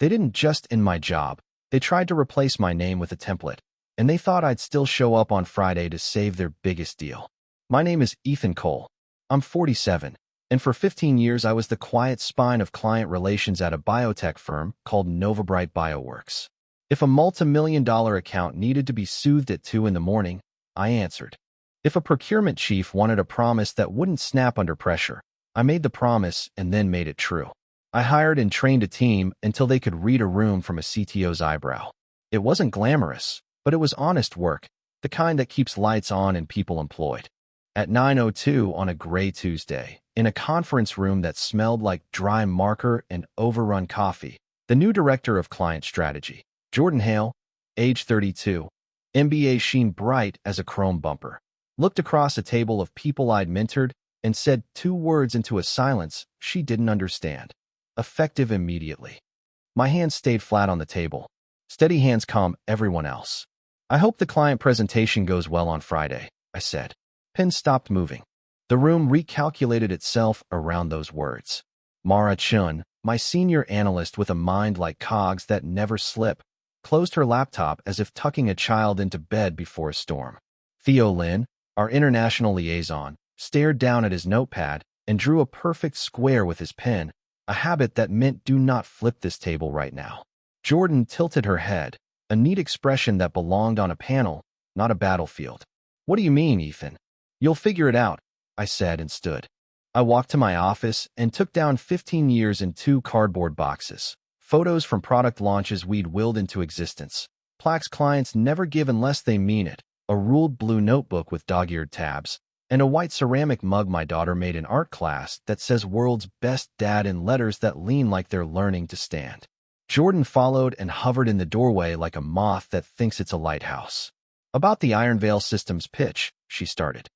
They didn't just end my job. They tried to replace my name with a template, and they thought I'd still show up on Friday to save their biggest deal. My name is Ethan Cole. I'm 47, and for 15 years I was the quiet spine of client relations at a biotech firm called Novabright Bioworks. If a multi-million-dollar account needed to be soothed at 2 in the morning, I answered. If a procurement chief wanted a promise that wouldn't snap under pressure, I made the promise and then made it true. I hired and trained a team until they could read a room from a CTO's eyebrow. It wasn't glamorous, but it was honest work, the kind that keeps lights on and people employed. At 9:02 on a gray Tuesday, in a conference room that smelled like dry marker and overrun coffee, the new director of client strategy, Jordan Hale, age 32, MBA sheen bright as a chrome bumper, looked across a table of people I'd mentored and said 2 words into a silence she didn't understand. Effective immediately. My hands stayed flat on the table. Steady hands calm everyone else. I hope the client presentation goes well on Friday, I said. Pen stopped moving. The room recalculated itself around those words. Mara Chun, my senior analyst with a mind like cogs that never slip, closed her laptop as if tucking a child into bed before a storm. Theo Lin, our international liaison, stared down at his notepad and drew a perfect square with his pen, a habit that meant do not flip this table right now. Jordan tilted her head, a neat expression that belonged on a panel, not a battlefield. What do you mean, Ethan? You'll figure it out, I said and stood. I walked to my office and took down 15 years in 2 cardboard boxes. Photos from product launches we'd willed into existence. Plaques clients never give unless they mean it. A ruled blue notebook with dog-eared tabs. And a white ceramic mug my daughter made in art class that says world's best dad in letters that lean like they're learning to stand. Jordan followed and hovered in the doorway like a moth that thinks it's a lighthouse. About the Ironvale Systems pitch, she started.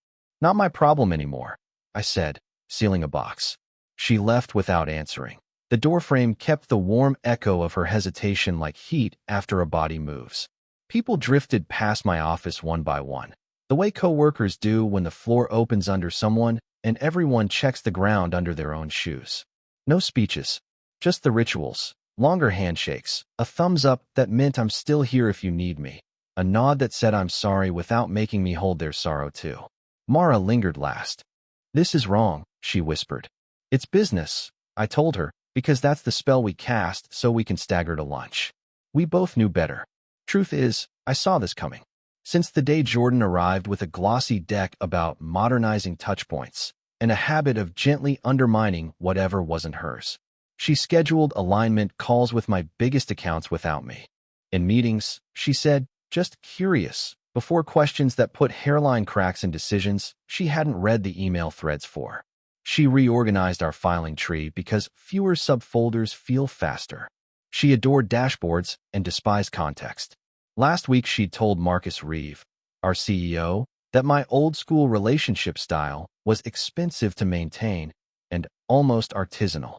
Not my problem anymore, I said, sealing a box. She left without answering. The doorframe kept the warm echo of her hesitation like heat after a body moves. People drifted past my office one by one, the way coworkers do when the floor opens under someone and everyone checks the ground under their own shoes. No speeches, just the rituals, longer handshakes, a thumbs up that meant I'm still here if you need me, a nod that said I'm sorry without making me hold their sorrow too. Mara lingered last. This is wrong, she whispered. It's business, I told her, because that's the spell we cast so we can stagger to lunch. We both knew better. Truth is, I saw this coming. Since the day Jordan arrived with a glossy deck about modernizing touchpoints and a habit of gently undermining whatever wasn't hers. She scheduled alignment calls with my biggest accounts without me. In meetings, she said, just curious, before questions that put hairline cracks in decisions she hadn't read the email threads for. She reorganized our filing tree because fewer subfolders feel faster. She adored dashboards and despised context. Last week she'd told Marcus Reeve, our CEO, that my old-school relationship style was expensive to maintain and almost artisanal.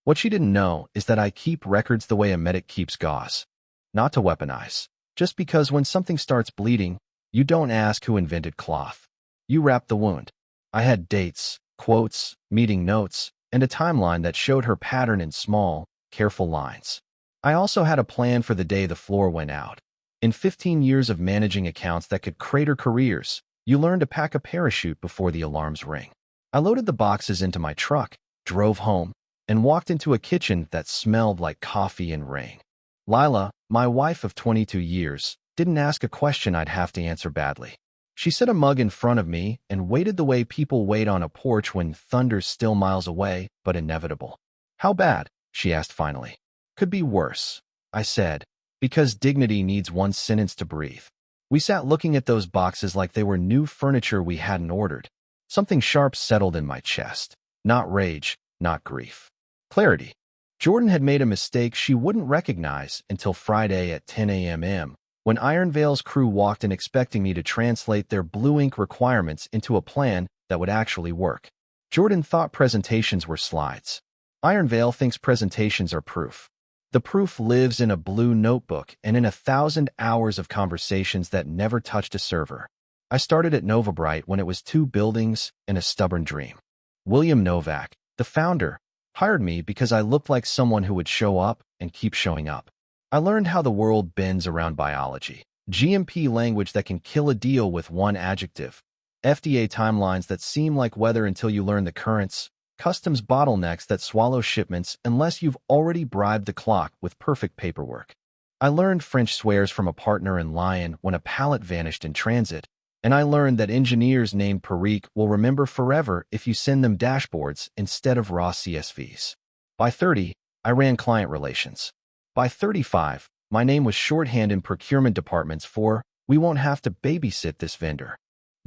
What she didn't know is that I keep records the way a medic keeps gauze. Not to weaponize. Just because when something starts bleeding, you don't ask who invented cloth. You wrap the wound. I had dates, quotes, meeting notes, and a timeline that showed her pattern in small, careful lines. I also had a plan for the day the floor went out. In 15 years of managing accounts that could crater careers, you learn to pack a parachute before the alarms ring. I loaded the boxes into my truck, drove home, and walked into a kitchen that smelled like coffee and rain. Lila, my wife of 22 years, didn't ask a question I'd have to answer badly. She set a mug in front of me and waited the way people wait on a porch when thunder's still miles away, but inevitable. How bad? She asked finally. Could be worse, I said, because dignity needs one sentence to breathe. We sat looking at those boxes like they were new furniture we hadn't ordered. Something sharp settled in my chest. Not rage, not grief. Clarity. Jordan had made a mistake she wouldn't recognize until Friday at 10 a.m. when Ironvale's crew walked in expecting me to translate their blue ink requirements into a plan that would actually work. Jordan thought presentations were slides. Ironvale thinks presentations are proof. The proof lives in a blue notebook and in 1,000 hours of conversations that never touched a server. I started at Novabright when it was 2 buildings and a stubborn dream. William Novak, the founder, hired me because I looked like someone who would show up and keep showing up. I learned how the world bends around biology. GMP language that can kill a deal with one adjective. FDA timelines that seem like weather until you learn the currents. Customs bottlenecks that swallow shipments unless you've already bribed the clock with perfect paperwork. I learned French swears from a partner in Lyon when a pallet vanished in transit, and I learned that engineers named Perique will remember forever if you send them dashboards instead of raw CSVs. By 30, I ran client relations. By 35, my name was shorthand in procurement departments for, "We won't have to babysit this vendor."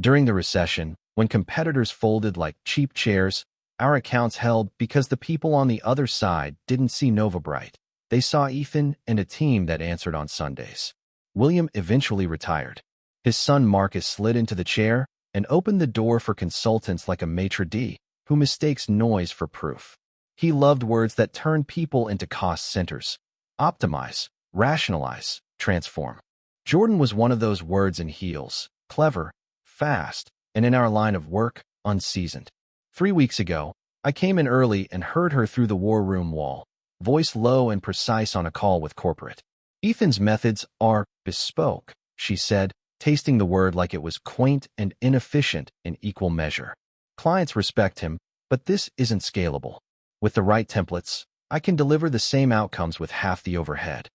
During the recession, when competitors folded like cheap chairs, our accounts held because the people on the other side didn't see NovaBright. They saw Ethan and a team that answered on Sundays. William eventually retired. His son Marcus slid into the chair and opened the door for consultants like a maitre d' who mistakes noise for proof. He loved words that turn people into cost centers. Optimize, rationalize, transform. Jordan was one of those words in heels, clever, fast, and in our line of work, unseasoned. 3 weeks ago, I came in early and heard her through the war room wall, voice low and precise on a call with corporate. "Ethan's methods are bespoke," she said, tasting the word like it was quaint and inefficient in equal measure. "Clients respect him, but this isn't scalable. With the right templates, I can deliver the same outcomes with half the overhead."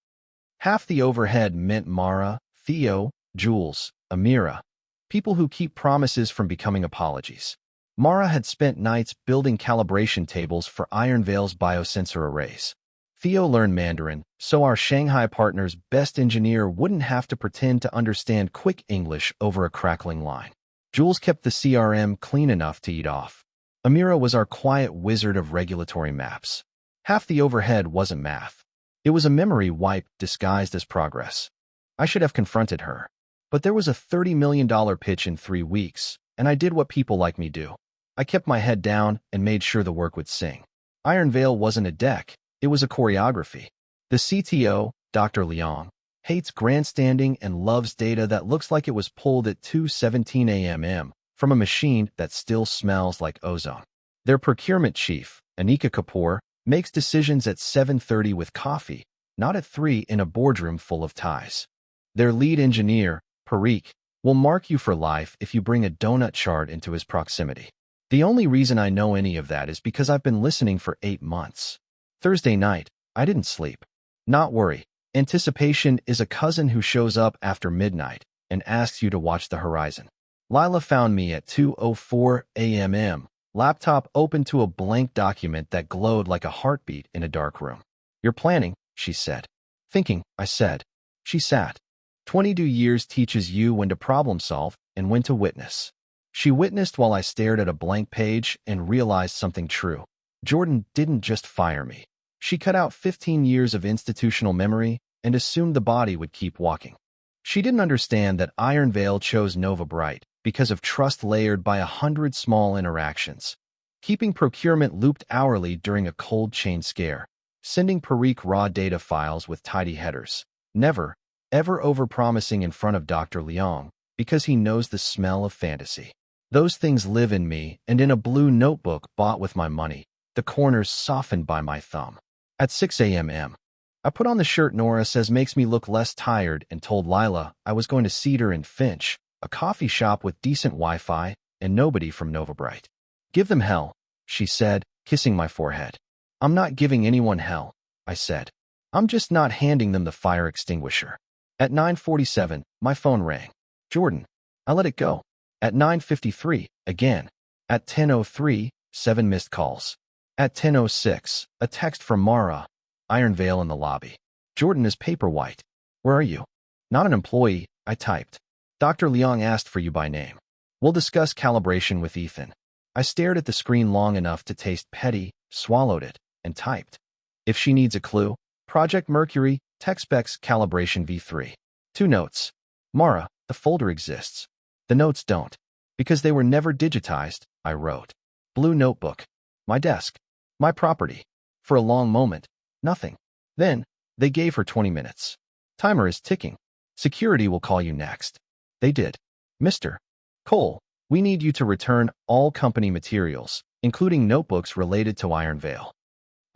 Half the overhead meant Mara, Theo, Jules, Amira, people who keep promises from becoming apologies. Mara had spent nights building calibration tables for Iron Veil's biosensor arrays. Theo learned Mandarin, so our Shanghai partner's best engineer wouldn't have to pretend to understand quick English over a crackling line. Jules kept the CRM clean enough to eat off. Amira was our quiet wizard of regulatory maps. Half the overhead wasn't math. It was a memory wipe disguised as progress. I should have confronted her. But there was a $30 million pitch in 3 weeks, and I did what people like me do. I kept my head down and made sure the work would sing. Iron Veil wasn't a deck, it was a choreography. The CTO, Dr. Liang, hates grandstanding and loves data that looks like it was pulled at 2:17 a.m. from a machine that still smells like ozone. Their procurement chief, Anika Kapoor, makes decisions at 7:30 with coffee, not at 3 in a boardroom full of ties. Their lead engineer, Perique, will mark you for life if you bring a donut chart into his proximity. The only reason I know any of that is because I've been listening for 8 months. Thursday night, I didn't sleep. Not worry. Anticipation is a cousin who shows up after midnight and asks you to watch the horizon. Lila found me at 2:04 a.m., laptop open to a blank document that glowed like a heartbeat in a dark room. "You're planning," she said. "Thinking," I said. She sat. 22 years teaches you when to problem solve and when to witness. She witnessed while I stared at a blank page and realized something true. Jordan didn't just fire me. She cut out 15 years of institutional memory and assumed the body would keep walking. She didn't understand that Iron Veil chose NovaBright because of trust layered by 100 small interactions. Keeping procurement looped hourly during a cold chain scare. Sending Perique raw data files with tidy headers. Never, ever overpromising in front of Dr. Liang because he knows the smell of fantasy. Those things live in me and in a blue notebook bought with my money, the corners softened by my thumb. At 6 a.m., I put on the shirt Nora says makes me look less tired and told Lila I was going to Cedar and Finch, a coffee shop with decent Wi-Fi and nobody from NovaBright. "Give them hell," she said, kissing my forehead. "I'm not giving anyone hell," I said. "I'm just not handing them the fire extinguisher." At 9:47, my phone rang. "Jordan." I let it go. At 9:53, again. At 10:03, 7 missed calls. At 10:06, a text from Mara. Iron Veil in the lobby. "Jordan is paper white. Where are you?" "Not an employee," I typed. "Dr. Liang asked for you by name. We'll discuss calibration with Ethan." I stared at the screen long enough to taste petty, swallowed it, and typed. "If she needs a clue, Project Mercury, Tech Specs Calibration V3. 2 notes. Mara, the folder exists. The notes don't. Because they were never digitized," I wrote. Blue notebook. My desk. My property. For a long moment, nothing. Then, they gave her 20 minutes. "Timer is ticking. Security will call you next." They did. "Mr. Cole, we need you to return all company materials, including notebooks related to Iron Veil."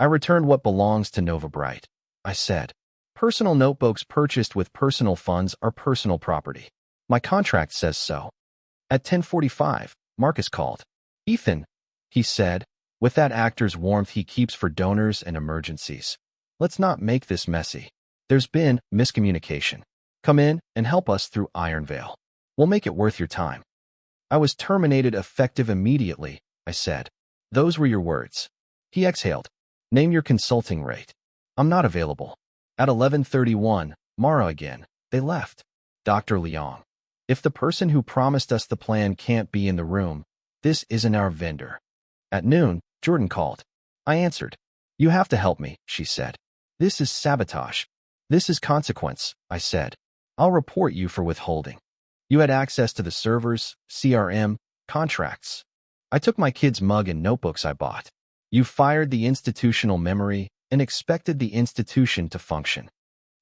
I returned what belongs to Nova Bright. I said, personal notebooks purchased with personal funds are personal property. My contract says so. At 10:45, Marcus called. Ethan, he said, with that actor's warmth he keeps for donors and emergencies. Let's not make this messy. There's been miscommunication. Come in and help us through Iron Veil. We'll make it worth your time. I was terminated effective immediately, I said. Those were your words. He exhaled. Name your consulting rate. I'm not available. At 11:31, Mara again. They left. Dr. Leong. If the person who promised us the plan can't be in the room, this isn't our vendor. At noon, Jordan called. I answered. You have to help me, she said. This is sabotage. This is consequence, I said. I'll report you for withholding. You had access to the servers, CRM, contracts. I took my kid's mug and notebooks I bought. You fired the institutional memory and expected the institution to function.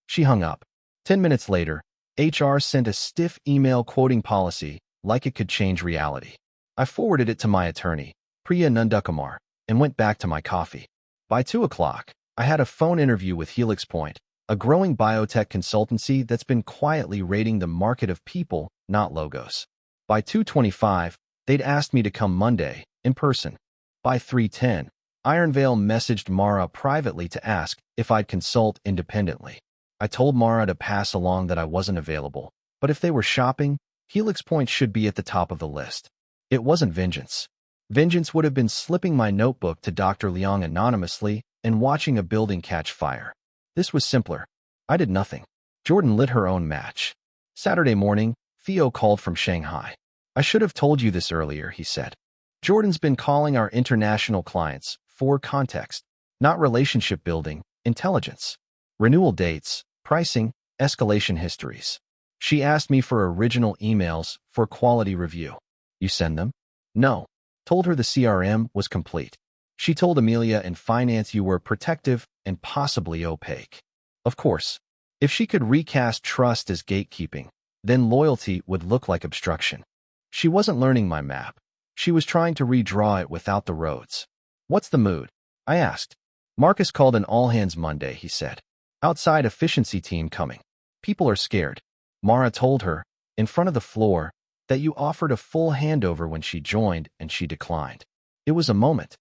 She hung up. 10 minutes later, HR sent a stiff email quoting policy like it could change reality. I forwarded it to my attorney, Priya Nandakumar, and went back to my coffee. By 2 o'clock, I had a phone interview with Helix Point, a growing biotech consultancy that's been quietly raiding the market of people, not logos. By 2:25, they'd asked me to come Monday, in person. By 3:10, Iron Veil messaged Mara privately to ask if I'd consult independently. I told Mara to pass along that I wasn't available, but if they were shopping, Helix Point should be at the top of the list. It wasn't vengeance. Vengeance would have been slipping my notebook to Dr. Leong anonymously and watching a building catch fire. This was simpler. I did nothing. Jordan lit her own match. Saturday morning, Theo called from Shanghai. I should have told you this earlier, he said. Jordan's been calling our international clients for context, not relationship building, intelligence. Renewal dates, pricing, escalation histories. She asked me for original emails for quality review. You send them? No. Told her the CRM was complete. She told Amelia in finance you were protective and possibly opaque. Of course, if she could recast trust as gatekeeping, then loyalty would look like obstruction. She wasn't learning my map. She was trying to redraw it without the roads. What's the mood? I asked. Marcus called an all-hands Monday, he said. Outside efficiency team coming. People are scared. Mara told her, in front of the floor, that you offered a full handover when she joined and she declined. It was a moment.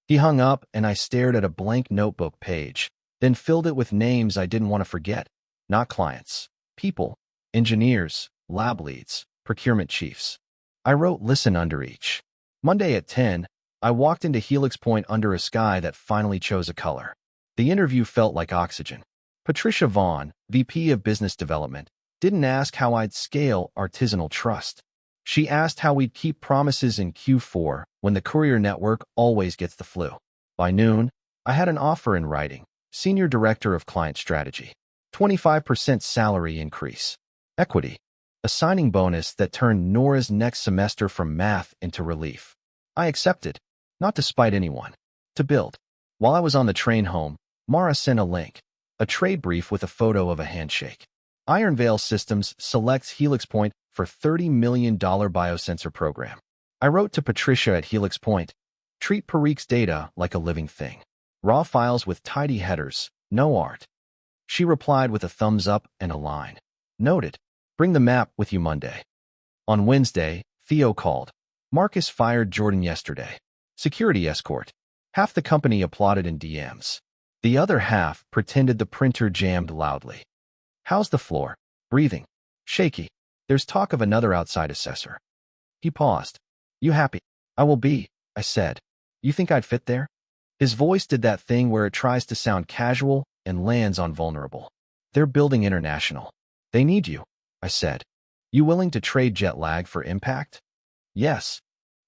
He hung up and I stared at a blank notebook page, then filled it with names I didn't want to forget. Not clients. People. Engineers. Lab leads. Procurement chiefs. I wrote listen under each. Monday at 10, I walked into Helix Point under a sky that finally chose a color. The interview felt like oxygen. Patricia Vaughn, VP of Business Development, didn't ask how I'd scale artisanal trust. She asked how we'd keep promises in Q4 when the courier network always gets the flu. By noon, I had an offer in writing, Senior Director of Client Strategy, 25% salary increase, equity, a signing bonus that turned Nora's next semester from math into relief. I accepted, not to spite anyone, to build. While I was on the train home, Mara sent a link, a trade brief with a photo of a handshake. Iron Veil Systems selects Helix Point for $30 million biosensor program. I wrote to Patricia at Helix Point, treat Parik's data like a living thing. Raw files with tidy headers, no art. She replied with a thumbs up and a line. Noted. Bring the map with you Monday. On Wednesday, Theo called. Marcus fired Jordan yesterday. Security escort. Half the company applauded in DMs. The other half pretended the printer jammed loudly. How's the floor? Breathing. Shaky. There's talk of another outside assessor. He paused. You happy? I will be, I said. You think I'd fit there? His voice did that thing where it tries to sound casual and lands on vulnerable. They're building international. They need you, I said. You willing to trade jet lag for impact? Yes.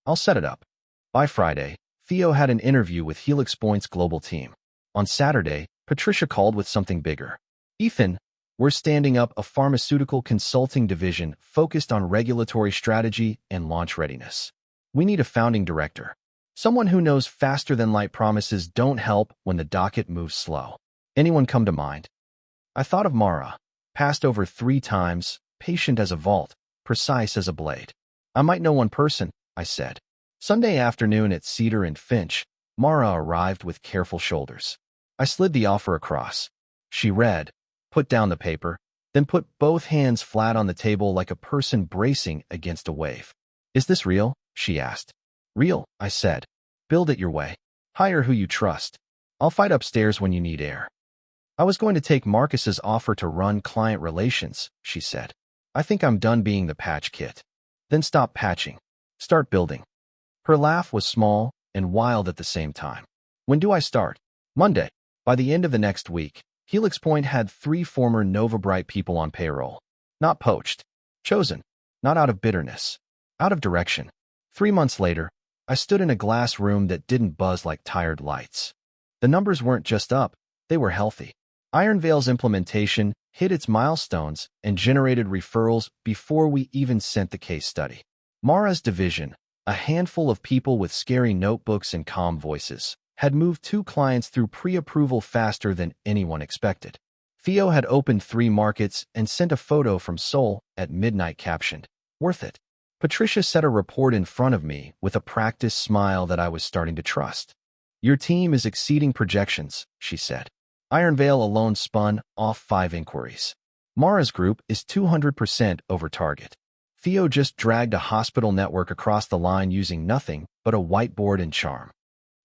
I'll set it up. By Friday, Theo had an interview with Helix Point's global team. On Saturday, Patricia called with something bigger. Ethan, we're standing up a pharmaceutical consulting division focused on regulatory strategy and launch readiness. We need a founding director. Someone who knows faster than light promises don't help when the docket moves slow. Anyone come to mind? I thought of Mara. Passed over 3 times, patient as a vault, precise as a blade. I might know one person, I said. Sunday afternoon at Cedar and Finch, Mara arrived with careful shoulders. I slid the offer across. She read, put down the paper, then put both hands flat on the table like a person bracing against a wave. Is this real? She asked. Real, I said. Build it your way. Hire who you trust. I'll fight upstairs when you need air. I was going to take Marcus's offer to run client relations, she said. I think I'm done being the patch kit. Then stop patching. Start building. Her laugh was small and wild at the same time. When do I start? Monday. By the end of the next week, Helix Point had 3 former Nova Bright people on payroll. Not poached. Chosen. Not out of bitterness. Out of direction. 3 months later, I stood in a glass room that didn't buzz like tired lights. The numbers weren't just up, they were healthy. Ironvale's implementation hit its milestones and generated referrals before we even sent the case study. Mara's division, a handful of people with scary notebooks and calm voices, had moved 2 clients through pre-approval faster than anyone expected. Theo had opened 3 markets and sent a photo from Seoul at midnight captioned, "Worth it." Patricia set a report in front of me with a practiced smile that I was starting to trust. Your team is exceeding projections, she said. Ironvale alone spun off 5 inquiries. Mara's group is 200% over target. Theo just dragged a hospital network across the line using nothing but a whiteboard and charm.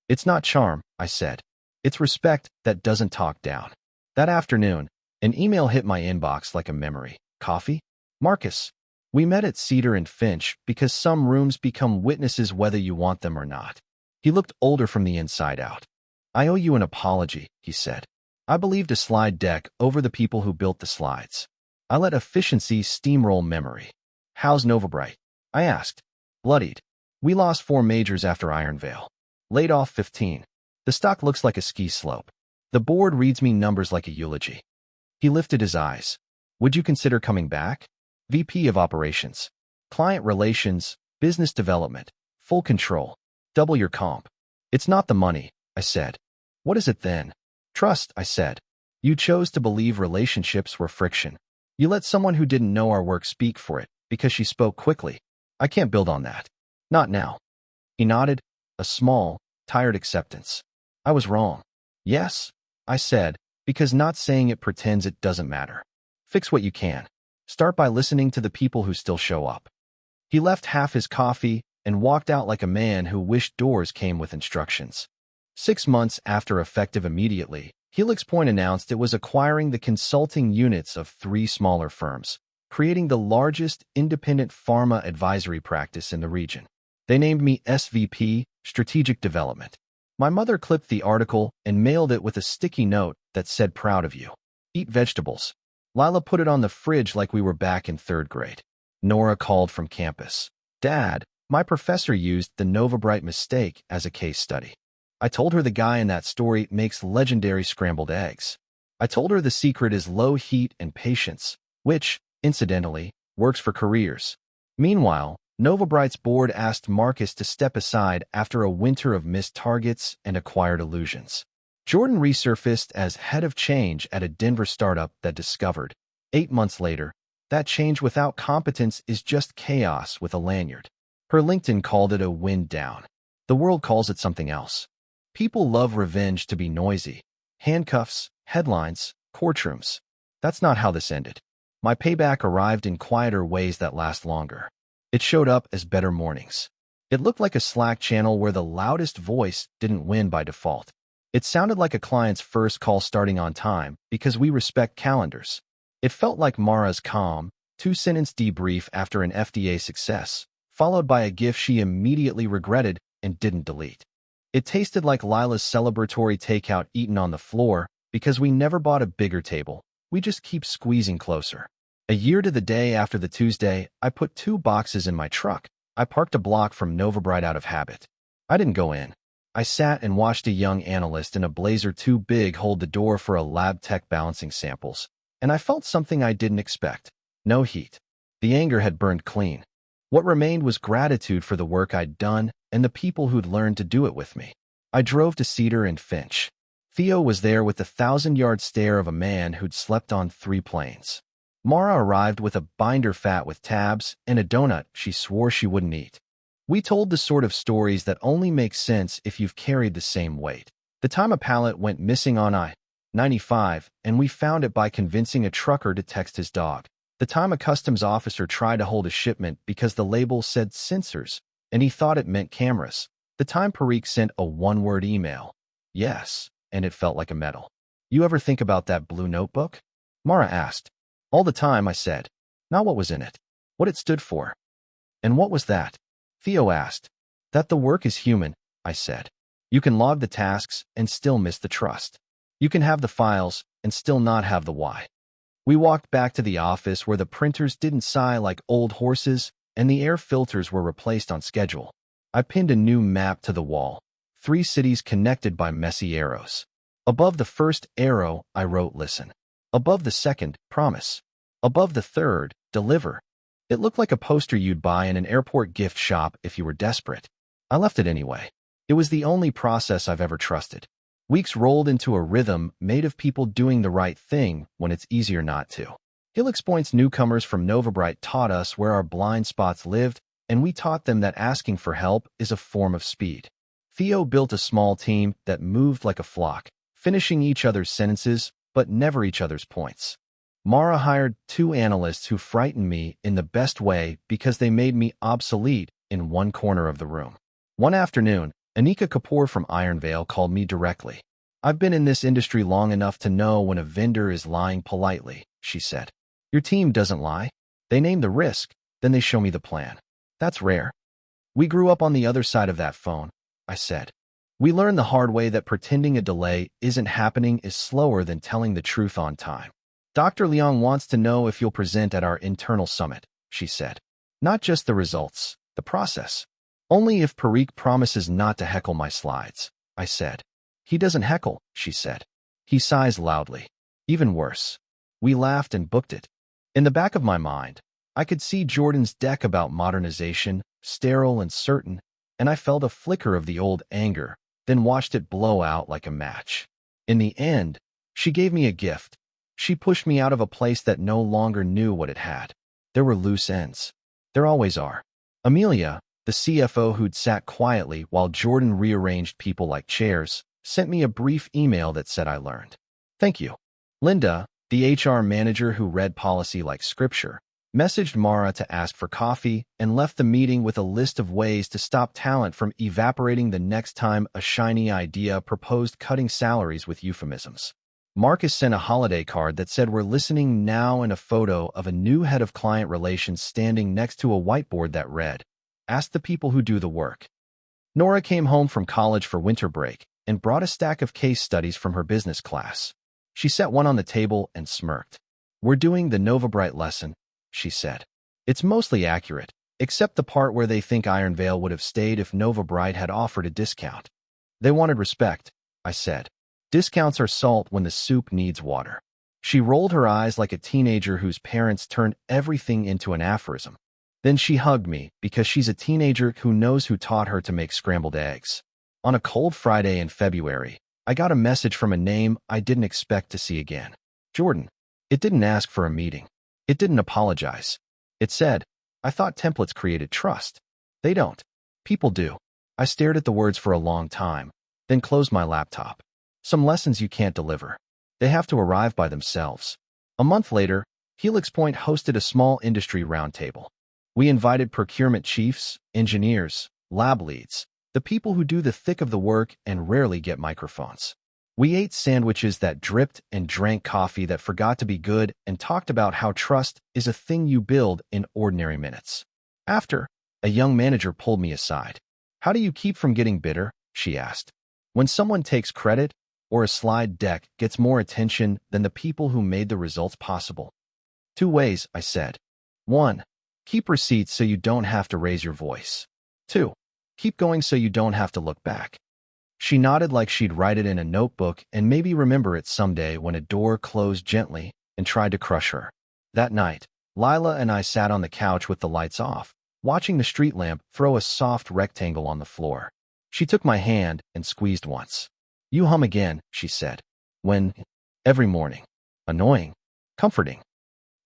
It's not charm, I said. It's respect that doesn't talk down. That afternoon, an email hit my inbox like a memory. Coffee? Marcus. We met at Cedar and Finch because some rooms become witnesses whether you want them or not. He looked older from the inside out. I owe you an apology, he said. I believed a slide deck over the people who built the slides. I let efficiency steamroll memory. How's Novabright? I asked. Bloodied. We lost 4 majors after Ironvale. Laid off 15. The stock looks like a ski slope. The board reads me numbers like a eulogy. He lifted his eyes. Would you consider coming back? VP of Operations. Client Relations, Business Development, full control. Double your comp. It's not the money, I said. What is it then? Trust, I said. You chose to believe relationships were friction. You let someone who didn't know our work speak for it because she spoke quickly. I can't build on that. Not now. He nodded, a small, tired acceptance. I was wrong. Yes, I said, because not saying it pretends it doesn't matter. Fix what you can. Start by listening to the people who still show up. He left half his coffee and walked out like a man who wished doors came with instructions. 6 months after effective immediately, Helix Point announced it was acquiring the consulting units of 3 smaller firms, creating the largest independent pharma advisory practice in the region. They named me SVP, Strategic Development. My mother clipped the article and mailed it with a sticky note that said, "Proud of you. Eat vegetables." Lila put it on the fridge like we were back in 3rd grade. Nora called from campus. Dad, my professor used the Novabright mistake as a case study. I told her the guy in that story makes legendary scrambled eggs. I told her the secret is low heat and patience, which, incidentally, works for careers. Meanwhile, Novabright's board asked Marcus to step aside after a winter of missed targets and acquired illusions. Jordan resurfaced as head of change at a Denver startup that discovered, 8 months later, that change without competence is just chaos with a lanyard. Her LinkedIn called it a wind down. The world calls it something else. People love revenge to be noisy. Handcuffs, headlines, courtrooms. That's not how this ended. My payback arrived in quieter ways that last longer. It showed up as better mornings. It looked like a Slack channel where the loudest voice didn't win by default. It sounded like a client's first call starting on time because we respect calendars. It felt like Mara's calm, 2-sentence debrief after an FDA success, followed by a GIF she immediately regretted and didn't delete. It tasted like Lila's celebratory takeout eaten on the floor because we never bought a bigger table. We just keep squeezing closer. A year to the day after the Tuesday, I put 2 boxes in my truck. I parked a block from Novabright out of habit. I didn't go in. I sat and watched a young analyst in a blazer too big hold the door for a lab tech balancing samples, and I felt something I didn't expect. No heat. The anger had burned clean. What remained was gratitude for the work I'd done and the people who'd learned to do it with me. I drove to Cedar and Finch. Theo was there with the 1,000-yard stare of a man who'd slept on 3 planes. Mara arrived with a binder fat with tabs and a donut she swore she wouldn't eat. We told the sort of stories that only make sense if you've carried the same weight. The time a pallet went missing on I-95, and we found it by convincing a trucker to text his dog. The time a customs officer tried to hold a shipment because the label said sensors, and he thought it meant cameras. The time Parikh sent a one-word email. Yes, and it felt like a medal. You ever think about that blue notebook? Mara asked. All the time, I said. Not what was in it. What it stood for. And what was that? Theo asked. That the work is human, I said. You can log the tasks and still miss the trust. You can have the files and still not have the why. We walked back to the office where the printers didn't sigh like old horses and the air filters were replaced on schedule. I pinned a new map to the wall. 3 cities connected by messy arrows. Above the first arrow, I wrote listen. Above the second, promise. Above the third, deliver. It looked like a poster you'd buy in an airport gift shop if you were desperate. I left it anyway. It was the only process I've ever trusted. Weeks rolled into a rhythm made of people doing the right thing when it's easier not to. Helix Point's newcomers from Novabright taught us where our blind spots lived, and we taught them that asking for help is a form of speed. Theo built a small team that moved like a flock, finishing each other's sentences, but never each other's points. Mara hired 2 analysts who frightened me in the best way because they made me obsolete in one corner of the room. One afternoon, Anika Kapoor from Iron Veil called me directly. I've been in this industry long enough to know when a vendor is lying politely, she said. Your team doesn't lie. They name the risk, then they show me the plan. That's rare. We grew up on the other side of that phone, I said. We learned the hard way that pretending a delay isn't happening is slower than telling the truth on time. Dr. Leong wants to know if you'll present at our internal summit, she said. Not just the results, the process. Only if Parikh promises not to heckle my slides, I said. He doesn't heckle, she said. He sighs loudly. Even worse. We laughed and booked it. In the back of my mind, I could see Jordan's deck about modernization, sterile and certain, and I felt a flicker of the old anger, then watched it blow out like a match. In the end, she gave me a gift. She pushed me out of a place that no longer knew what it had. There were loose ends. There always are. Amelia, the CFO who'd sat quietly while Jordan rearranged people like chairs, sent me a brief email that said I learned. Thank you. Linda, the HR manager who read policy like scripture, messaged Mara to ask for coffee and left the meeting with a list of ways to stop talent from evaporating the next time a shiny idea proposed cutting salaries with euphemisms. Marcus sent a holiday card that said we're listening now and a photo of a new head of client relations standing next to a whiteboard that read, Ask the people who do the work. Nora came home from college for winter break and brought a stack of case studies from her business class. She set one on the table and smirked. We're doing the Novabright lesson, she said. It's mostly accurate, except the part where they think Iron Veil would have stayed if Novabright had offered a discount. They wanted respect, I said. Discounts are salt when the soup needs water. She rolled her eyes like a teenager whose parents turned everything into an aphorism. Then she hugged me because she's a teenager who knows who taught her to make scrambled eggs. On a cold Friday in February, I got a message from a name I didn't expect to see again. Jordan. It didn't ask for a meeting. It didn't apologize. It said, I thought templates created trust. They don't. People do. I stared at the words for a long time, then closed my laptop. Some lessons you can't deliver. They have to arrive by themselves. A month later, Helix Point hosted a small industry roundtable. We invited procurement chiefs, engineers, lab leads, the people who do the thick of the work and rarely get microphones. We ate sandwiches that dripped and drank coffee that forgot to be good and talked about how trust is a thing you build in ordinary minutes. After, a young manager pulled me aside. How do you keep from getting bitter? She asked. When someone takes credit, or a slide deck gets more attention than the people who made the results possible. 2 ways, I said. 1. Keep receipts so you don't have to raise your voice. 2. Keep going so you don't have to look back. She nodded like she'd write it in a notebook and maybe remember it someday when a door closed gently and tried to crush her. That night, Lila and I sat on the couch with the lights off, watching the street lamp throw a soft rectangle on the floor. She took my hand and squeezed once. You hum again, she said. When? Every morning. Annoying. Comforting.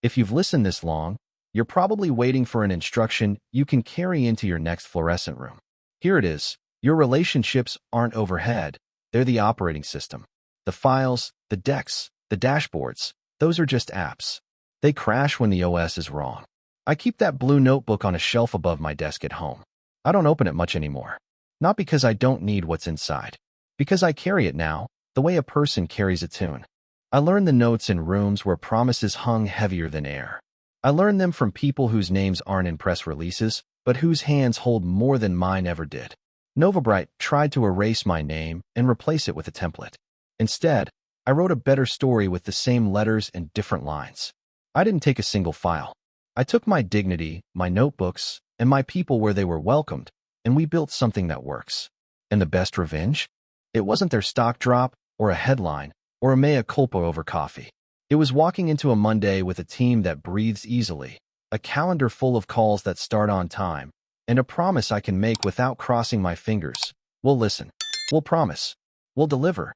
If you've listened this long, You're probably waiting for an instruction you can carry into your next fluorescent room. Here it is. Your relationships aren't overhead. They're the operating system. The files, the decks, the dashboards, those are just apps. They crash when the OS is wrong. I keep that blue notebook on a shelf above my desk at home. I don't open it much anymore. Not because I don't need what's inside. Because I carry it now, the way a person carries a tune. I learned the notes in rooms where promises hung heavier than air. I learned them from people whose names aren't in press releases, but whose hands hold more than mine ever did. Novabright tried to erase my name and replace it with a template. Instead, I wrote a better story with the same letters and different lines. I didn't take a single file. I took my dignity, my notebooks, and my people where they were welcomed, and we built something that works. And the best revenge? It wasn't their stock drop, or a headline, or a mea culpa over coffee. It was walking into a Monday with a team that breathes easily, a calendar full of calls that start on time, and a promise I can make without crossing my fingers. We'll listen. We'll promise. We'll deliver.